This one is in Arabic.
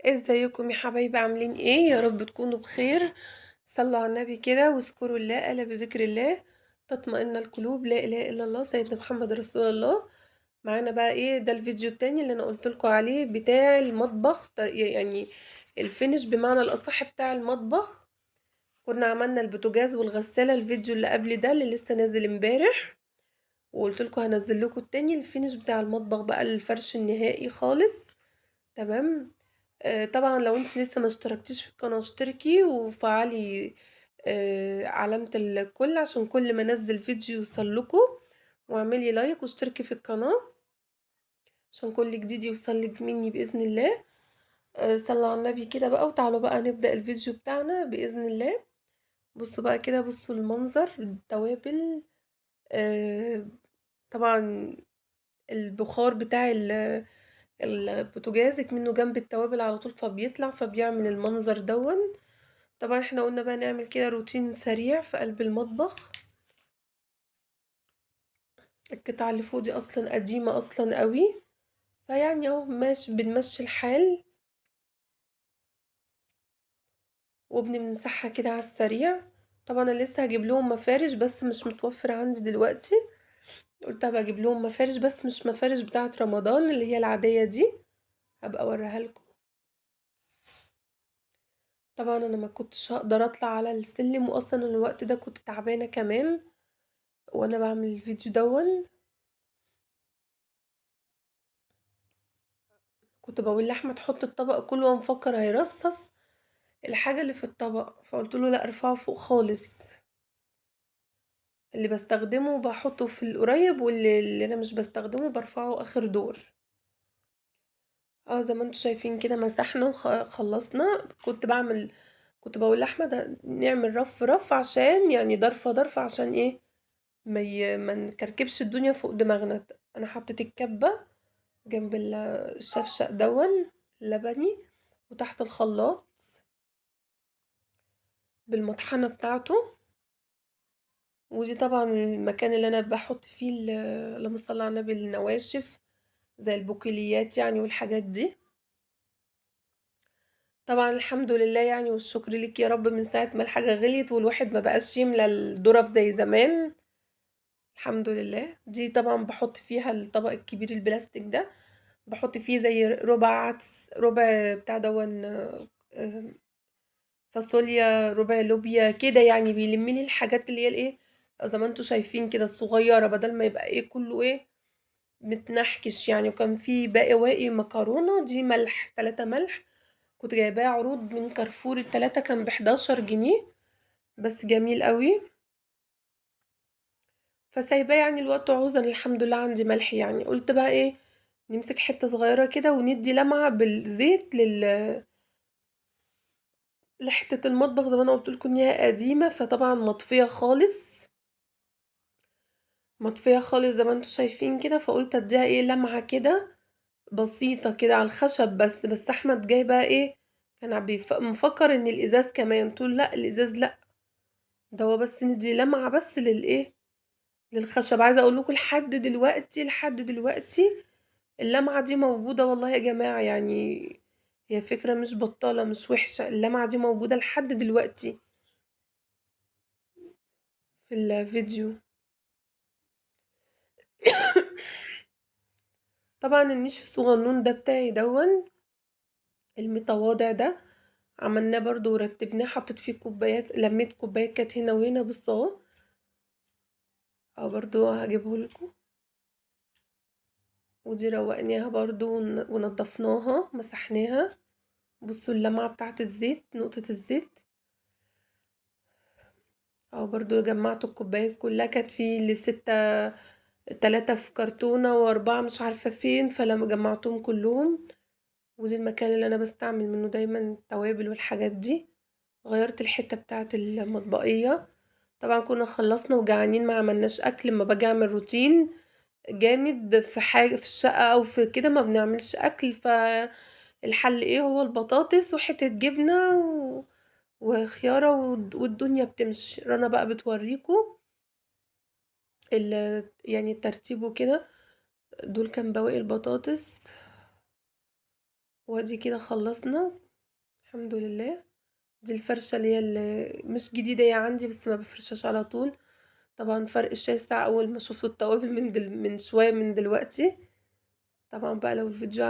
ازيكم يا حبايبي؟ عاملين ايه؟ يا رب تكونوا بخير. صلوا على النبي كده واذكروا الله، الا بذكر الله تطمئن القلوب. لا اله الا الله، سيدنا محمد رسول الله. معانا بقى ايه؟ ده الفيديو التاني اللي انا قلت لكم عليه بتاع المطبخ، يعني الفينش بمعنى الاصح بتاع المطبخ. كنا عملنا البوتاجاز والغسالة الفيديو اللي قبل ده اللي لسه نازل امبارح، وقلت لكم هنزل لكم التاني الفينش بتاع المطبخ بقى، الفرش النهائي خالص. تمام. طبعا لو انت لسه ما اشتركتيش في القناة اشتركي وفعلي علامة الكل عشان كل ما انزل فيديو يوصلكوا، واعملي لايك واشتركي في القناة عشان كل جديد يوصلك مني بإذن الله. صلوا على النبي كده بقى، وتعالوا بقى نبدأ الفيديو بتاعنا بإذن الله. بصوا بقى كده، بصوا المنظر، التوابل. آه، طبعا البخار بتاع البوتاجاز منه جنب التوابل على طول، فبيطلع فبيعمل المنظر دون. طبعا احنا قلنا بقى نعمل كده روتين سريع في قلب المطبخ. القطعة اللي فوق دي اصلا قديمة اصلا قوي، فيعني اهو ماشي، بنمشي الحال وبنمسحها كده على السريع. طبعا انا لسه هجيب لهم مفارش بس مش متوفر عندي دلوقتي. قلت هبقى اجيب لهم مفارش بس مش مفارش بتاعة رمضان اللي هي العادية دي، هبقى اوريها لكم. طبعا انا ما كنتش هقدر اطلع على السلم، واصلا الوقت ده كنت تعبانة كمان وانا بعمل الفيديو دون. كنت بقول لاحمد حط الطبق كله ومفكر هيرصص الحاجة اللي في الطبق، فقلت له لا، ارفعه فوق خالص. اللي بستخدمه بحطه في القريب، واللي انا مش بستخدمه برفعه اخر دور. اه زي ما انتوا شايفين كده مسحنا وخلصنا. كنت بقول لاحمد نعمل رف رف عشان يعني ضرفة ضرفة عشان ايه، ما نكركبش الدنيا فوق دماغنا. انا حطيت الكبة جنب الشفشق دون لبني، وتحت الخلاط بالمطحنة بتاعته. ودي طبعا المكان اللي انا بحط فيه اللهم صل على النبي النواشف، زي البقوليات يعني والحاجات دي. طبعا الحمد لله يعني، والشكر لك يا رب، من ساعة ما الحاجة غليت والواحد ما بقاش يملى الظرف زي زمان. الحمد لله. دي طبعا بحط فيها الطبق الكبير البلاستيك ده، بحط فيه زي ربع عدس، ربع بتاع دون فاصوليا، ربع لوبيا كده، يعني بيلملي الحاجات اللي هي الايه، زي ما انتوا شايفين كده الصغيرة، بدل ما يبقى ايه كله ايه متنحكش يعني. وكان في باقي مكرونة دي ملح، 3 ملح، كنت جايباه عروض من كارفور، التلاتة كان ب11 جنيه، بس جميل قوي. فسايباه يعني الوقت عوزا، الحمد لله عندي ملح يعني. قلت بقى ايه، نمسك حتة صغيرة كده وندي لمعة بالزيت لحتة المطبخ، زي ما انا قلت لكم ان هي قديمة، فطبعا مطفية خالص، مطفية خالص زي ما انتوا شايفين كده. فقلت اديها ايه لمعة كده بسيطة كده على الخشب بس احمد جاي بقى ايه، كان مفكر ان الازاز كمان، قلت له لا الازاز لا، ده هو بس ندي لمعة بس للايه، للخشب. عايزة اقول لكم لحد دلوقتي اللمعة دي موجودة والله يا جماعة يعني. هي فكرة مش بطالة، مش وحشة، اللمعة دي موجودة لحد دلوقتي في الفيديو. طبعا النيش الصغنون ده بتاعي دون، المتواضع ده، عملناه برضو ورتبناه، حطيت فيه كوبايات، لميت كوبايات كانت هنا وهنا، بصوا اهو، او برضو هجيبه لكم. ودي روقناها برضو ونضفناها مسحناها. بصوا اللمعة بتاعت الزيت، نقطة الزيت. او برضو جمعت الكوبايات كلها، كانت في لستة، 3 في كرتونة و4 مش عارفة فين، فلما جمعتهم كلهم. ودي المكان اللي انا بستعمل منه دايما التوابل والحاجات دي. غيرت الحتة بتاعة المطبقية. طبعا كنا خلصنا وجعانين، ما عملناش اكل، ما باجي اعمل روتين جامد في حاجة في الشقة او في كده ما بنعملش اكل، فالحل ايه؟ هو البطاطس وحتة جبنة وخيارة والدنيا بتمشي. رنا بقى بتوريكم يعني الترتيب وكده. دول كان بواقي البطاطس. وادي كده خلصنا الحمد لله. دي الفرشة اللي هي مش جديدة، هي عندي بس ما بفرشهاش على طول. طبعا فرق الشاسع اول ما شفت التوابل من شوية من دلوقتي. طبعا بقى لو الفيديو